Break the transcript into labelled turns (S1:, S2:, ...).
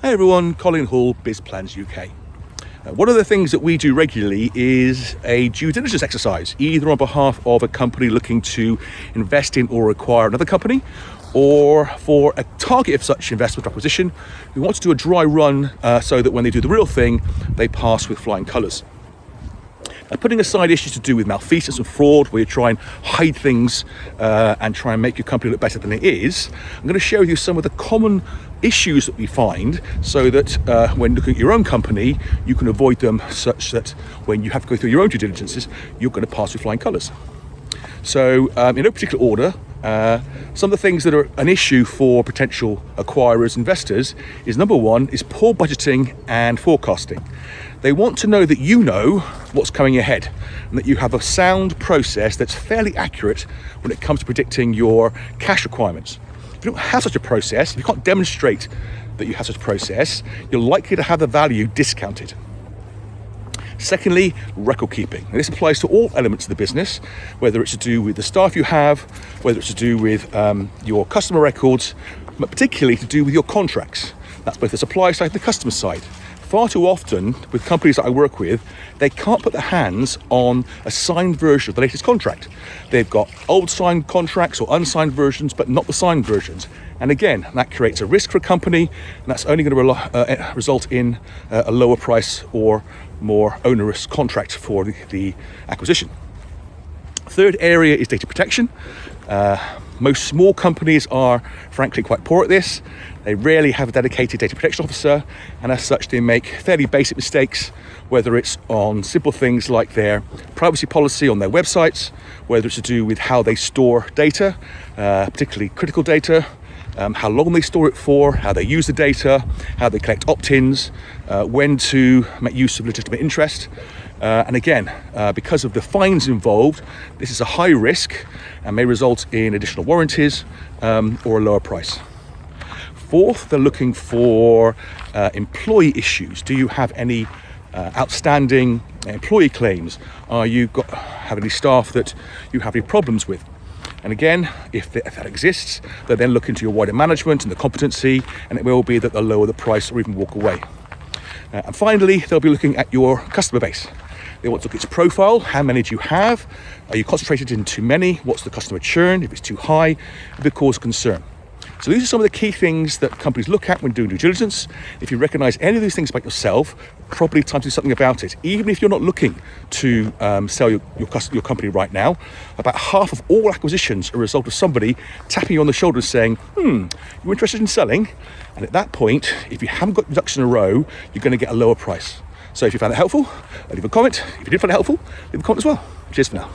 S1: Hey everyone, Colin Hall, BizPlans UK. One of the things that we do regularly is a due diligence exercise, either on behalf of a company looking to invest in or acquire another company, or for a target of such investment acquisition, we want to do a dry run so that when they do the real thing, they pass with flying colours. Putting aside issues to do with malfeasance and fraud, where you try and hide things and try and make your company look better than it is, I'm going to share with you some of the common issues that we find so that when looking at your own company, you can avoid them, such that when you have to go through your own due diligences, you're going to pass with flying colours. So in no particular order, some of the things that are an issue for potential acquirers, investors, is number one is poor budgeting and forecasting. They want to know that you know what's coming ahead and that you have a sound process that's fairly accurate when it comes to predicting your cash requirements. If you don't have such a process, if you can't demonstrate that you have such a process, you're likely to have the value discounted. Secondly, record keeping. And this applies to all elements of the business, whether it's to do with the staff you have, whether it's to do with your customer records, but particularly to do with your contracts. That's both the supply side and the customer side. Far too often, with companies that I work with, they can't put their hands on a signed version of the latest contract. They've got old signed contracts or unsigned versions, but not the signed versions. And again, that creates a risk for a company, and that's only going to result in a lower price or more onerous contract for the acquisition. Third area is data protection. Most small companies are frankly quite poor at this. They rarely have a dedicated data protection officer, and as such they make fairly basic mistakes, whether it's on simple things like their privacy policy on their websites, whether it's to do with how they store data, particularly critical data, how long they store it for, how they use the data, how they collect opt-ins, when to make use of legitimate interest. And again, because of the fines involved, this is a high risk and may result in additional warranties or a lower price. Fourth, they're looking for employee issues. Do you have any outstanding employee claims? Have any staff that you have any problems with? And again, if that exists, they'll then look into your wider management and the competency, and it will be that they'll lower the price or even walk away. And finally, they'll be looking at your customer base. They want to look at its profile. How many do you have? Are you concentrated in too many? What's the customer churn? If it's too high, it could cause concern. So these are some of the key things that companies look at when doing due diligence. If you recognize any of these things about yourself, probably time to do something about it. Even if you're not looking to sell your company right now, about half of all acquisitions are a result of somebody tapping you on the shoulder and saying, you're interested in selling? And at that point, if you haven't got ducks in a row, you're going to get a lower price. So if you found it helpful, leave a comment. If you did find it helpful, leave a comment as well. Cheers for now.